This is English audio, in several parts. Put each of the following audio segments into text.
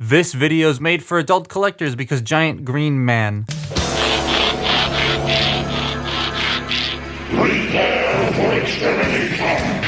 This video is made for adult collectors because giant green man. Prepare for extermination.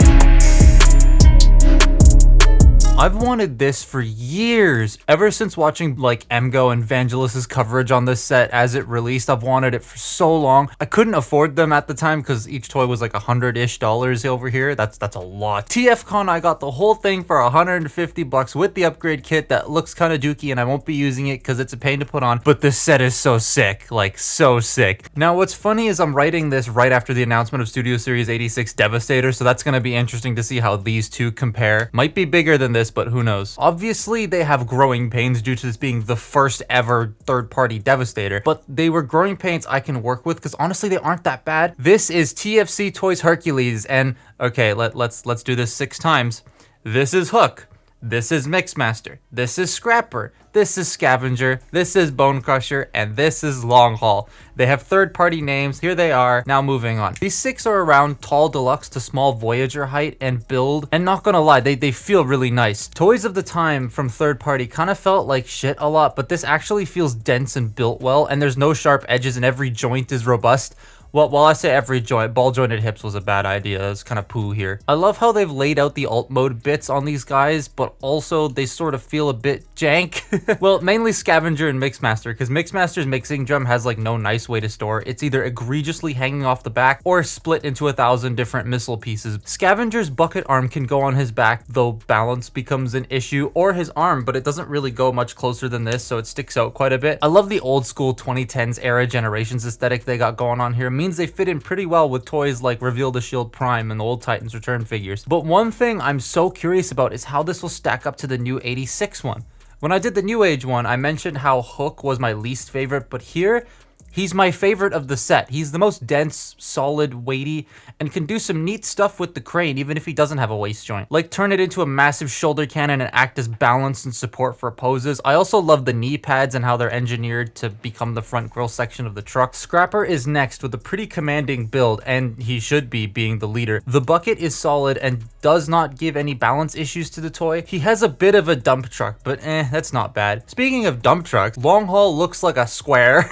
I've wanted this for years. Ever since watching like Emgo and Vangelis's coverage on this set as it released, I've wanted it for so long. I couldn't afford them at the time because each toy was like $100-ish over here. That's a lot. TFCon, I got the whole thing for $150 with the upgrade kit that looks kind of dookie, and I won't be using it because it's a pain to put on, but this set is so sick, like so sick. Now what's funny is I'm writing this right after the announcement of Studio Series 86 Devastator, so that's going to be interesting to see how these two compare. Might be bigger than this, but who knows. Obviously they have growing pains due to this being the first ever third-party Devastator, but they were growing pains I can work with because honestly they aren't that bad. This is TFC Toys Hercules, and okay, let's do this 6 times. This is Hook. This is Mixmaster. This is Scrapper. This is Scavenger. This is Bone Crusher, and this is Long Haul. They have third-party names. Here they are. Now moving on. These 6 are around tall deluxe to small Voyager height and build, and not gonna lie, they feel really nice. Toys of the time from third-party kind of felt like shit a lot, but this actually feels dense and built well, and there's no sharp edges and every joint is robust. Well, while I say every joint, ball jointed hips was a bad idea. It's kind of poo here. I love how they've laid out the alt mode bits on these guys, but also they sort of feel a bit jank. Well, mainly Scavenger and Mixmaster, because Mixmaster's mixing drum has like no nice way to store. It's either egregiously hanging off the back or split into 1,000 different missile pieces. Scavenger's bucket arm can go on his back, though balance becomes an issue, or his arm, but it doesn't really go much closer than this, so it sticks out quite a bit. I love the old school 2010s era Generations aesthetic they got going on here. Means they fit in pretty well with toys like Reveal the Shield Prime and the old Titans Return figures. But one thing I'm so curious about is how this will stack up to the new 86 one. When I did the New Age one, I mentioned how Hook was my least favorite, but here, he's my favorite of the set. He's the most dense, solid, weighty, and can do some neat stuff with the crane even if he doesn't have a waist joint. Like turn it into a massive shoulder cannon and act as balance and support for poses. I also love the knee pads and how they're engineered to become the front grille section of the truck. Scrapper is next with a pretty commanding build, and he should be being the leader. The bucket is solid and does not give any balance issues to the toy. He has a bit of a dump truck, but that's not bad. Speaking of dump trucks, Long Haul looks like a square.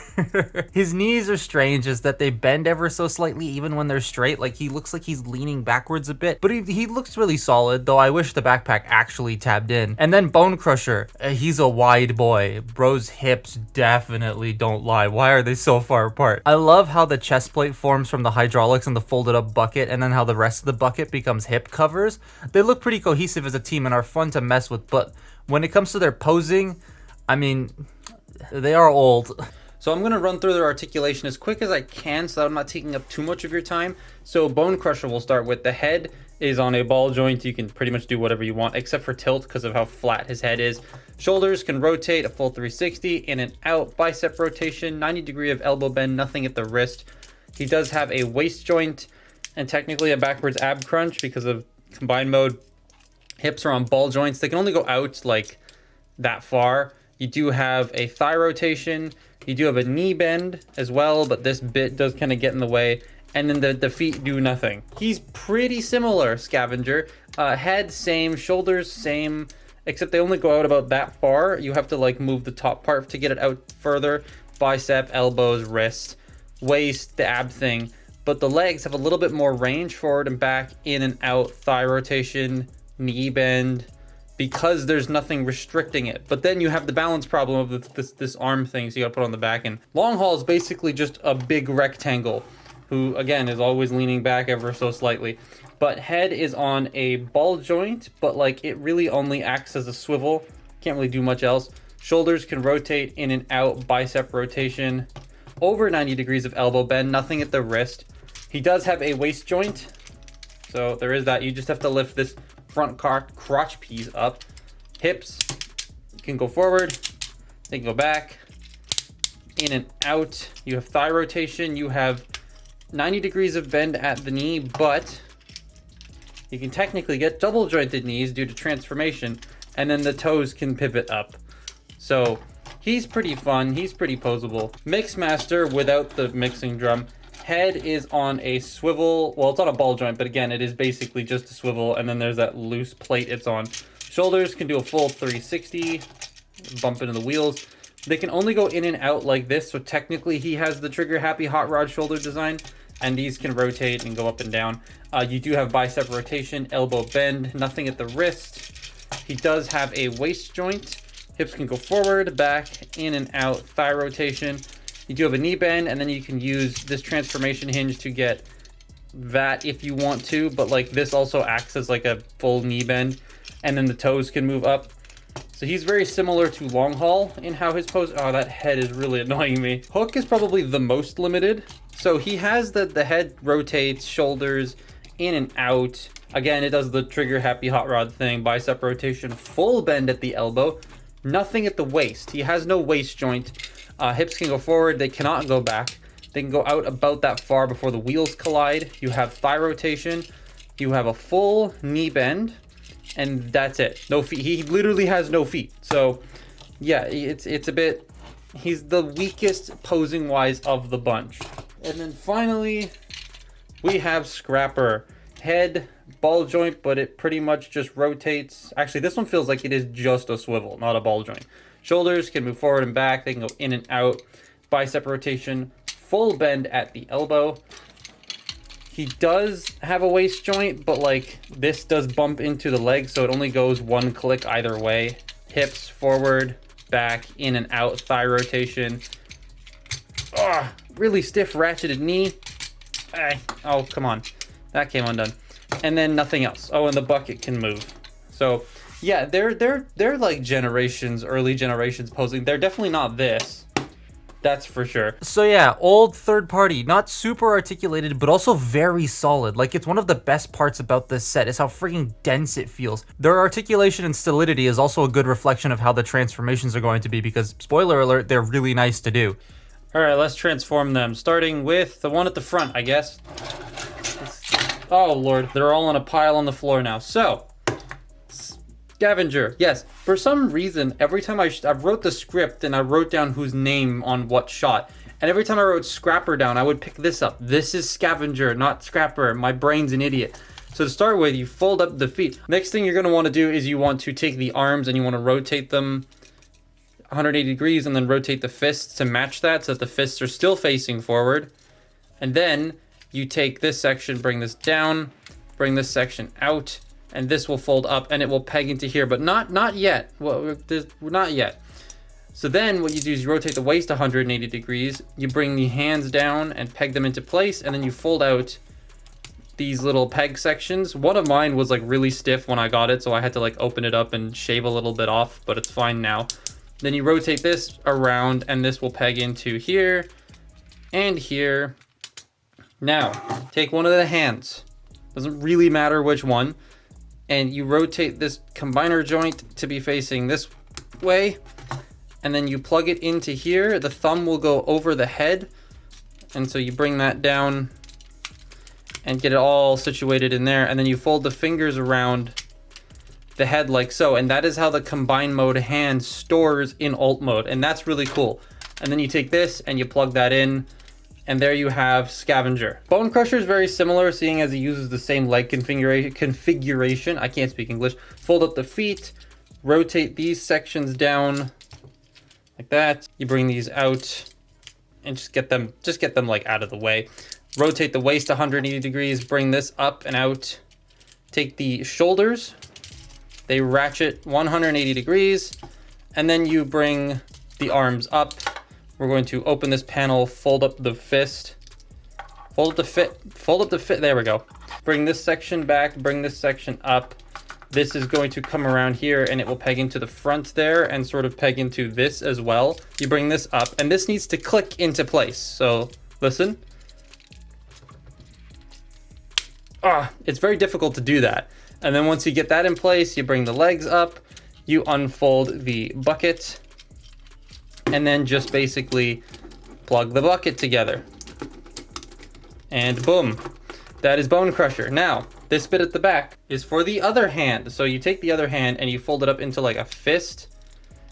His knees are strange as that they bend ever so slightly even when they're straight. Like he looks like he's leaning backwards a bit, but he looks really solid, though I wish the backpack actually tabbed in. And then Bone Crusher, he's a wide boy. Bro's hips definitely don't lie. Why are they so far apart? I love how the chest plate forms from the hydraulics and the folded up bucket, and then how the rest of the bucket becomes hip covers. They look pretty cohesive as a team and are fun to mess with, but when it comes to their posing, I mean, they are old. So I'm going to run through their articulation as quick as I can so that I'm not taking up too much of your time. So Bone Crusher we'll start with. The head is on a ball joint. You can pretty much do whatever you want except for tilt because of how flat his head is. Shoulders can rotate a full 360 in and out. Bicep rotation, 90 of elbow bend, nothing at the wrist. He does have a waist joint and technically a backwards ab crunch because of combined mode. Hips are on ball joints. They can only go out like that far. You do have a thigh rotation. You do have a knee bend as well, but this bit does kind of get in the way. And then the feet do nothing. He's pretty similar, Scavenger. Head, same. Shoulders, same. Except they only go out about that far. You have to like move the top part to get it out further. Bicep, elbows, wrist, waist, the ab thing. But the legs have a little bit more range, forward and back, in and out, thigh rotation, knee bend, because there's nothing restricting it. But then you have the balance problem of this arm thing, so you gotta put on the back end. Long Haul is basically just a big rectangle, who again is always leaning back ever so slightly. But head is on a ball joint, but like it really only acts as a swivel. Can't really do much else. Shoulders can rotate in and out, bicep rotation, over 90 of elbow bend, nothing at the wrist. He does have a waist joint, so there is that. You just have to lift this front crotch piece up. Hips can go forward, they can go back, in and out. You have thigh rotation. You have 90 of bend at the knee, but you can technically get double jointed knees due to transformation, and then the toes can pivot up. So he's pretty fun. He's pretty posable. Mixmaster without the mixing drum. Head is on a swivel. Well, it's on a ball joint, but again, it is basically just a swivel, and then there's that loose plate it's on. Shoulders can do a full 360. bump into the wheels. They can only go in and out like this, so technically he has the trigger happy hot rod shoulder design, and these can rotate and go up and down. You do have bicep rotation, elbow bend, nothing at the wrist. He does have a waist joint. Hips can go forward, back, in and out, thigh rotation. You do have a knee bend, and then you can use this transformation hinge to get that if you want to, but like this also acts as like a full knee bend, and then the toes can move up. So he's very similar to long haul in how his pose. Oh, that head is really annoying me. Hook is probably the most limited. So he has the head rotates, shoulders in and out. Again, it does the trigger happy hot rod thing, bicep rotation, full bend at the elbow, nothing at the waist. He has no waist joint. Hips can go forward, they cannot go back. They can go out about that far before the wheels collide. You have thigh rotation. You have a full knee bend, and that's it. No feet. He literally has no feet. So yeah, it's a bit, he's the weakest posing wise of the bunch. And then finally, we have Scrapper. Head, ball joint, but it pretty much just rotates. Actually, this one feels like it is just a swivel, not a ball joint. Shoulders can move forward and back. They can go in and out. Bicep rotation, full bend at the elbow. He does have a waist joint, but like this does bump into the leg, so it only goes one click either way. Hips forward, back, in and out, thigh rotation. Really stiff ratcheted knee. Oh, come on. That came undone. And then nothing else. Oh, and the bucket can move. So yeah, they're like generations, early generations posing. They're definitely not this. That's for sure. So yeah, old third party, not super articulated, but also very solid. Like, it's one of the best parts about this set is how freaking dense it feels. Their articulation and solidity is also a good reflection of how the transformations are going to be, because spoiler alert, they're really nice to do. All right, let's transform them, starting with the one at the front, I guess. Oh Lord, they're all on a pile on the floor now. So, Scavenger, yes. For some reason, every time I wrote the script and I wrote down whose name on what shot, and every time I wrote Scrapper down, I would pick this up. This is Scavenger, not Scrapper. My brain's an idiot. So to start with, you fold up the feet. Next thing you're gonna wanna do is you want to take the arms and you wanna rotate them 180 degrees and then rotate the fists to match that so that the fists are still facing forward. And then you take this section, bring this down, bring this section out, and this will fold up and it will peg into here, but not yet. Well, not yet. So then what you do is you rotate the waist 180 degrees, you bring the hands down and peg them into place, and then you fold out these little peg sections. One of mine was like really stiff when I got it, so I had to like open it up and shave a little bit off, but it's fine now. Then you rotate this around and this will peg into here and here. Now, take one of the hands, doesn't really matter which one, and you rotate this combiner joint to be facing this way, and then you plug it into here. The thumb will go over the head, and so you bring that down and get it all situated in there, and then you fold the fingers around the head like so, and that is how the combine mode hand stores in alt mode, and that's really cool. And then you take this and you plug that in, and there you have Scavenger. Bone Crusher is very similar, seeing as he uses the same leg configuration. I can't speak English. Fold up the feet, rotate these sections down like that. You bring these out and just get them like out of the way. Rotate the waist 180 degrees, bring this up and out. Take the shoulders, they ratchet 180 degrees, and then you bring the arms up. We're going to open this panel, fold up the fist, fold up the fit, there we go. Bring this section back, bring this section up. This is going to come around here and it will peg into the front there and sort of peg into this as well. You bring this up and this needs to click into place. So listen. It's very difficult to do that. And then once you get that in place, you bring the legs up, you unfold the bucket, and then just basically plug the bucket together. And boom, that is Bone Crusher. Now, this bit at the back is for the other hand. So you take the other hand and you fold it up into like a fist.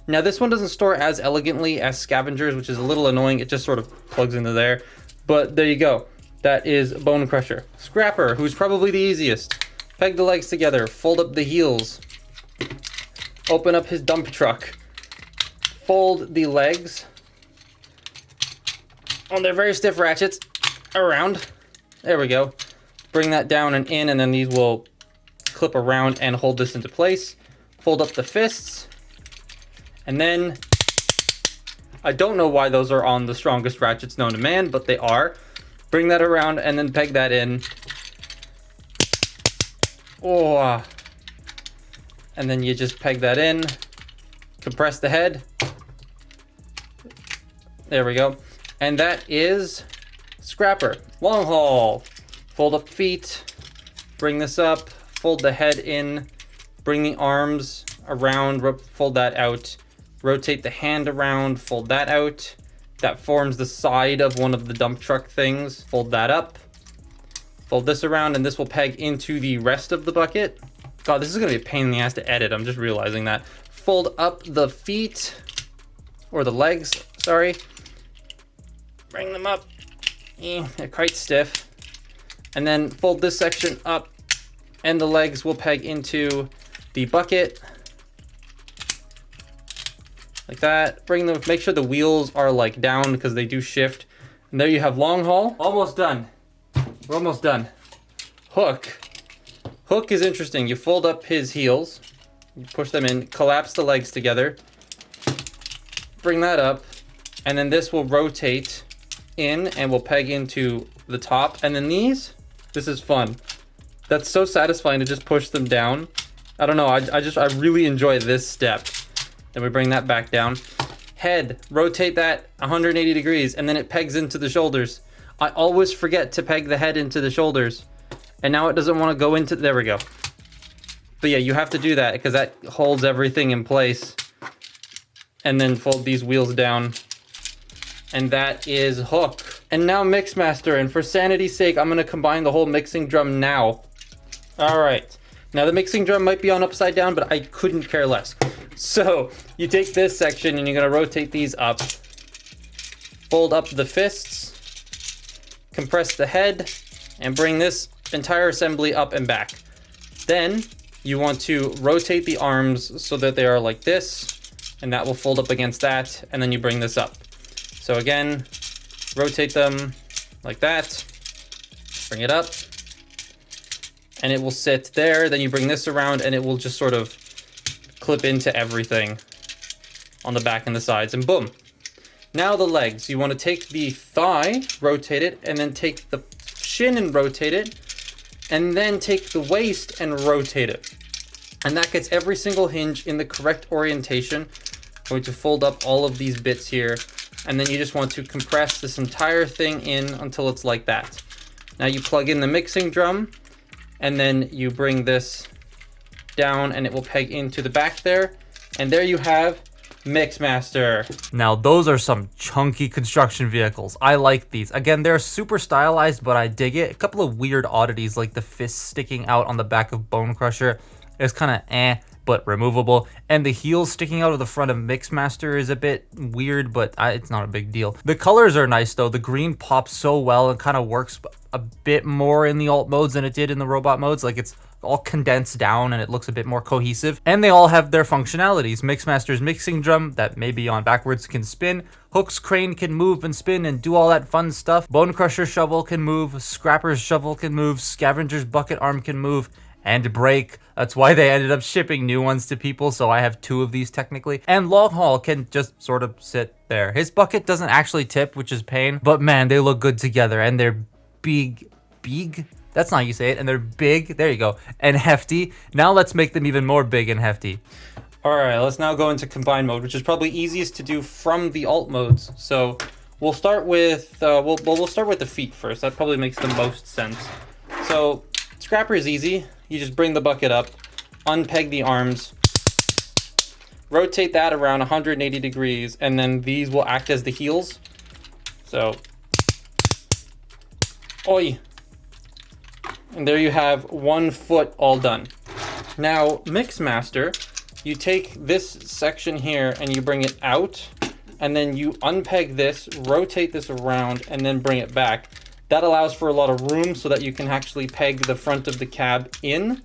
Now this one doesn't store as elegantly as Scavenger's, which is a little annoying. It just sort of plugs into there. But there you go. That is Bone Crusher. Scrapper, who's probably the easiest. Peg the legs together, fold up the heels, open up his dump truck, fold the legs on their very stiff ratchets around. There we go. Bring that down and in, and then these will clip around and hold this into place. Fold up the fists, and then I don't know why those are on the strongest ratchets known to man, but they are. Bring that around and then peg that in. Oh, and then you just peg that in, compress the head. There we go. And that is Scrapper. Long haul. Fold up feet, bring this up, fold the head in, bring the arms around, fold that out, rotate the hand around, fold that out. That forms the side of one of the dump truck things. Fold that up, fold this around, and this will peg into the rest of the bucket. God, this is gonna be a pain in the ass to edit. I'm just realizing that. Fold up the feet, or the legs, sorry. Bring them up. They're quite stiff. And then fold this section up, and the legs will peg into the bucket. Like that. Make sure the wheels are like down because they do shift. And there you have long haul. Almost done. We're almost done. Hook. Hook is interesting. You fold up his heels, you push them in, collapse the legs together, bring that up, and then this will rotate in and will peg into the top. And then this is fun. That's so satisfying to just push them down. I don't know, I really enjoy this step. Then we bring that back down. Head, rotate that 180 degrees, and then it pegs into the shoulders. I always forget to peg the head into the shoulders. And now it doesn't want to go into, there we go. But yeah, you have to do that because that holds everything in place. And then fold these wheels down. And that is hook. And now Mixmaster, and for sanity's sake, I'm gonna combine the whole mixing drum now. All right, now the mixing drum might be on upside down, but I couldn't care less. So you take this section and you're gonna rotate these up. Fold up the fists, compress the head, and bring this entire assembly up and back. Then you want to rotate the arms so that they are like this, and that will fold up against that, and then you bring this up. So again, rotate them like that, bring it up, and it will sit there. Then you bring this around and it will just sort of clip into everything on the back and the sides, and boom. Now the legs, you want to take the thigh, rotate it, and then take the shin and rotate it, and then take the waist and rotate it. And that gets every single hinge in the correct orientation. I'm going to fold up all of these bits here, and then you just want to compress this entire thing in until it's like that. Now you plug in the mixing drum, and then you bring this down and it will peg into the back there. And there you have Mixmaster. Now those are some chunky construction vehicles. I like these. Again, they're super stylized, but I dig it. A couple of weird oddities like the fist sticking out on the back of Bone Crusher is kind of but removable, and the heels sticking out of the front of Mixmaster is a bit weird, but it's not a big deal. The colors are nice though. The green pops so well and kind of works a bit more in the alt modes than it did in the robot modes. Like it's all condensed down and it looks a bit more cohesive, and they all have their functionalities. Mixmaster's mixing drum that maybe on backwards can spin. Hook's crane can move and spin and do all that fun stuff. Bone Crusher shovel can move. Scrapper's shovel can move. Scavenger's bucket arm can move and break. That's why they ended up shipping new ones to people, so I have 2 of these technically. And Long Haul can just sort of sit there. His bucket doesn't actually tip, which is pain, but man, they look good together, and they're big? That's not how you say it. And they're big, there you go, and hefty. Now let's make them even more big and hefty. All right, let's now go into combine mode, which is probably easiest to do from the alt modes. So we'll start with, we'll start with the feet first. That probably makes the most sense. So Scrapper is easy. You just bring the bucket up, unpeg the arms, rotate that around 180 degrees, and then these will act as the heels. So, oi. And there you have 1 foot all done. Now, Mixmaster, you take this section here and you bring it out, and then you unpeg this, rotate this around, and then bring it back. That allows for a lot of room so that you can actually peg the front of the cab in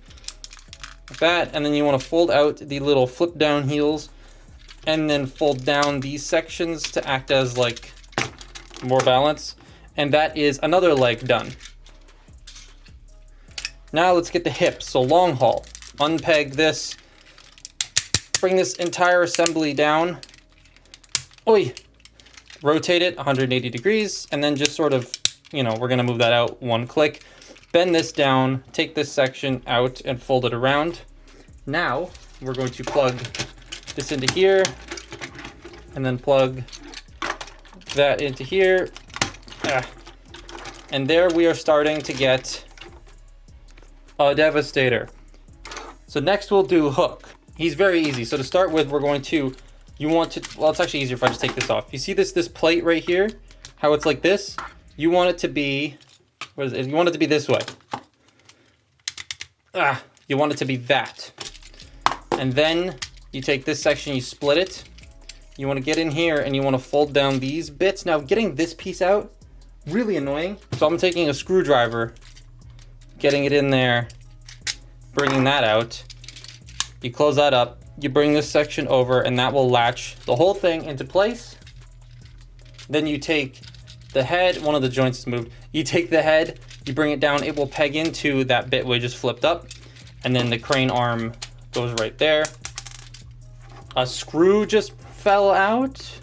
like that. And then you want to fold out the little flip down heels and then fold down these sections to act as like more balance. And that is another leg done. Now let's get the hips. So long haul. Unpeg this. Bring this entire assembly down. Oi! Rotate it 180 degrees, and then just sort of, you know, we're gonna move that out one click. Bend this down, take this section out and fold it around. Now we're going to plug this into here, and then plug that into here. And there we are starting to get a Devastator. So next we'll do hook. He's very easy. So to start with, we're going to, well, it's actually easier if I just take this off. You see this plate right here? How it's like this? You want it to be, what is it? You want it to be this way. You want it to be that. And then you take this section, you split it. You want to get in here and you want to fold down these bits. Now getting this piece out, really annoying. So I'm taking a screwdriver, getting it in there, bringing that out. You close that up, you bring this section over, and that will latch the whole thing into place. Then you take the head, one of the joints is moved. You take the head, you bring it down, it will peg into that bit we just flipped up. And then the crane arm goes right there. A screw just fell out?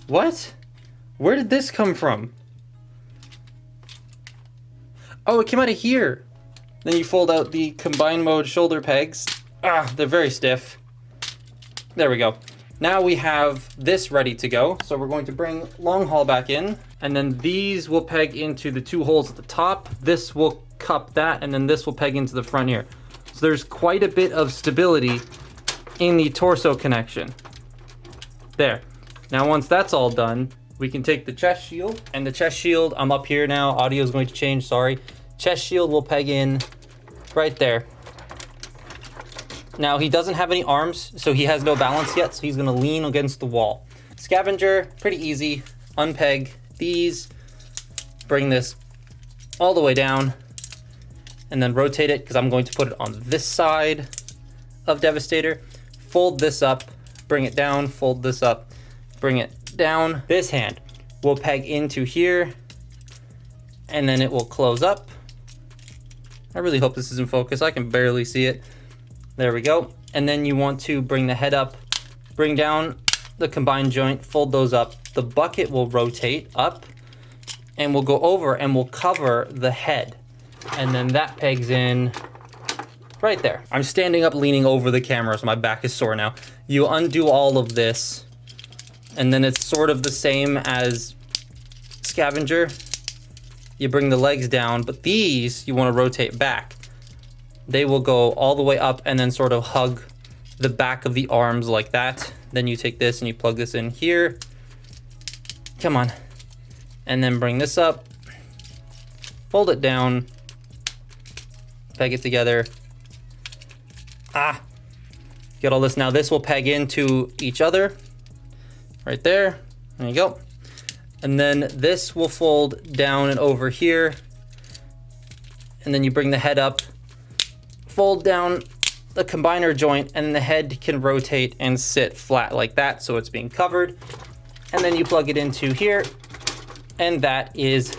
What? Where did this come from? Oh, it came out of here. Then you fold out the combined mode shoulder pegs. They're very stiff. There we go. Now we have this ready to go. So we're going to bring long haul back in, and then these will peg into the two holes at the top. This will cup that, and then this will peg into the front here. So there's quite a bit of stability in the torso connection. There. Now once that's all done, we can take the chest shield, and the chest shield, I'm up here now, audio is going to change, sorry. Chest shield will peg in right there. Now he doesn't have any arms, so he has no balance yet, so he's gonna lean against the wall. Scavenger, pretty easy. Unpeg these, bring this all the way down, and then rotate it, because I'm going to put it on this side of Devastator. Fold this up, bring it down, fold this up, bring it down. This hand will peg into here, and then it will close up. I really hope this is in focus. I can barely see it. There we go. And then you want to bring the head up, bring down the combined joint, fold those up. The bucket will rotate up, and we'll go over and we'll cover the head. And then that pegs in right there. I'm standing up leaning over the camera, so my back is sore now. You undo all of this, and then it's sort of the same as Scavenger. You bring the legs down, but these you want to rotate back. They will go all the way up and then sort of hug the back of the arms like that. Then you take this and you plug this in here. Come on. And then bring this up, fold it down, peg it together. Get all this. Now this will peg into each other right there. There you go. And then this will fold down and over here. And then you bring the head up, fold down the combiner joint, and the head can rotate and sit flat like that, so it's being covered. And then you plug it into here, and that is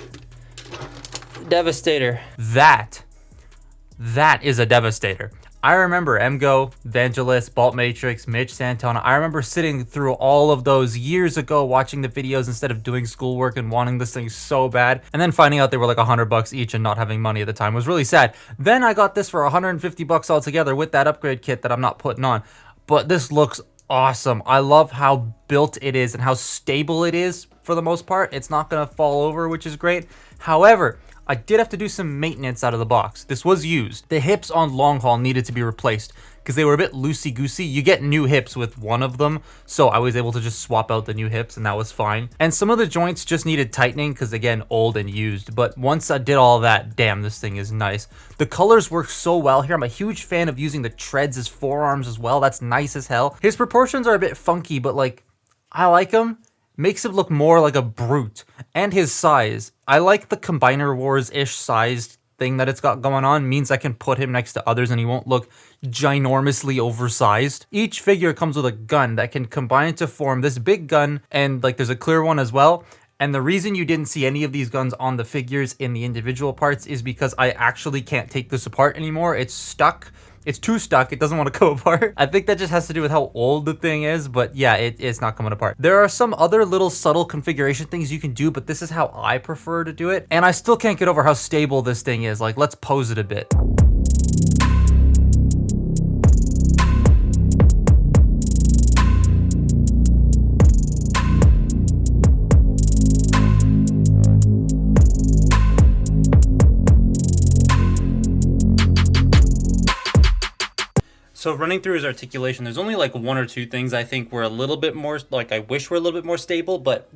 Devastator. That is a Devastator. I remember MGO, Vangelis, Bolt Matrix, Mitch Santona. I remember sitting through all of those years ago, watching the videos instead of doing schoolwork and wanting this thing so bad. And then finding out they were like $100 each and not having money at the time was really sad. Then I got this for $150 altogether with that upgrade kit that I'm not putting on. But this looks awesome. I love how built it is and how stable it is for the most part. It's not gonna fall over, which is great. However, I did have to do some maintenance out of the box. This was used. The hips on long haul needed to be replaced because they were a bit loosey-goosey. You get new hips with one of them, so I was able to just swap out the new hips and that was fine. And some of the joints just needed tightening because, again, old and used. But once I did all that, damn, this thing is nice. The colors work so well here. I'm a huge fan of using the treads as forearms as well. That's nice as hell. His proportions are a bit funky, but like, I like them. Makes him look more like a brute. And his size. I like the Combiner Wars-ish sized thing that it's got going on means I can put him next to others and he won't look ginormously oversized. Each figure comes with a gun that can combine to form this big gun, and like there's a clear one as well. And the reason you didn't see any of these guns on the figures in the individual parts is because I actually can't take this apart anymore. It's stuck. It's too stuck. It doesn't want to go apart. I think that just has to do with how old the thing is, but yeah, it's not coming apart. There are some other little subtle configuration things you can do, but this is how I prefer to do it. And I still can't get over how stable this thing is. Like, let's pose it a bit. So running through his articulation, there's only like one or two things I think were a little bit more, like I wish were a little bit more stable, but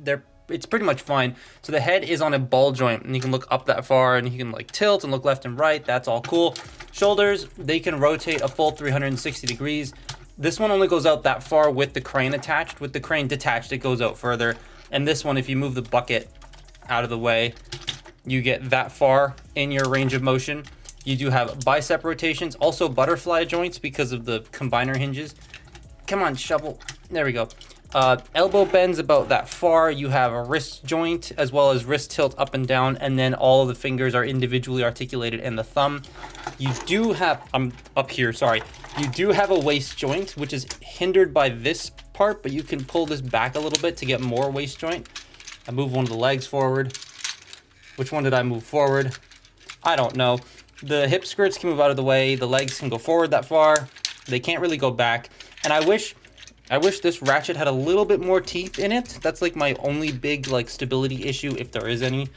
it's pretty much fine. So the head is on a ball joint and you can look up that far and you can like tilt and look left and right. That's all cool. Shoulders, they can rotate a full 360 degrees. This one only goes out that far with the crane attached. With the crane detached, it goes out further. And this one, if you move the bucket out of the way, you get that far in your range of motion. You do have bicep rotations, also butterfly joints because of the combiner hinges. Come on, shovel. There we go. Elbow bends about that far. You have a wrist joint as well as wrist tilt up and down, and then all of the fingers are individually articulated in the thumb. You do have, I'm up here, sorry. You do have a waist joint, which is hindered by this part, but you can pull this back a little bit to get more waist joint. I move one of the legs forward. Which one did I move forward? I don't know. The hip skirts can move out of the way. The legs can go forward that far. They can't really go back. And I wish this ratchet had a little bit more teeth in it. That's like my only big like stability issue, if there is any.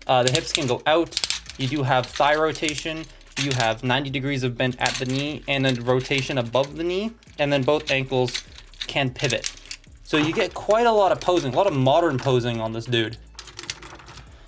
The hips can go out. You do have thigh rotation. You have 90 degrees of bend at the knee and then rotation above the knee. And then both ankles can pivot. So you get quite a lot of posing, a lot of modern posing on this dude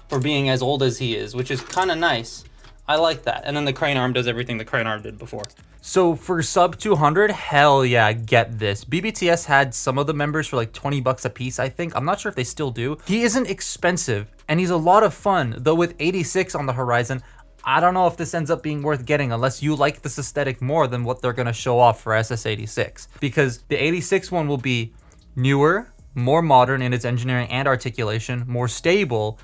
for being as old as he is, which is kind of nice. I like that. And then the crane arm does everything the crane arm did before. So for sub 200, hell yeah, get this. BBTS had some of the members for like 20 bucks a piece, I think. I'm not sure if they still do. He isn't expensive and he's a lot of fun, though with 86 on the horizon, I don't know if this ends up being worth getting unless you like this aesthetic more than what they're gonna show off for SS86. Because the 86 one will be newer, more modern in its engineering and articulation, more stable,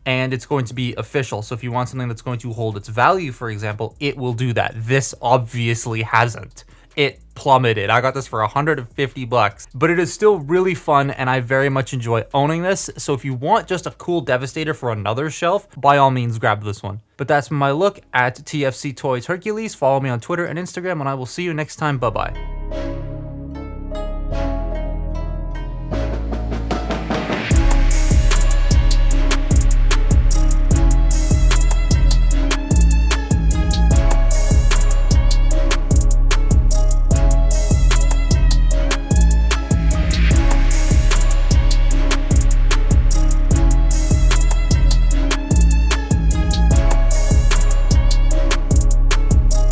and it's going to be official. So if you want something that's going to hold its value, for example, it will do that. This obviously hasn't. It plummeted. I got this for 150 bucks, but it is still really fun and I very much enjoy owning this. So if you want just a cool Devastator for another shelf, by all means grab this one. But that's my look at TFC Toys Hercules. Follow me on Twitter and Instagram and I will see you next time. Bye-bye.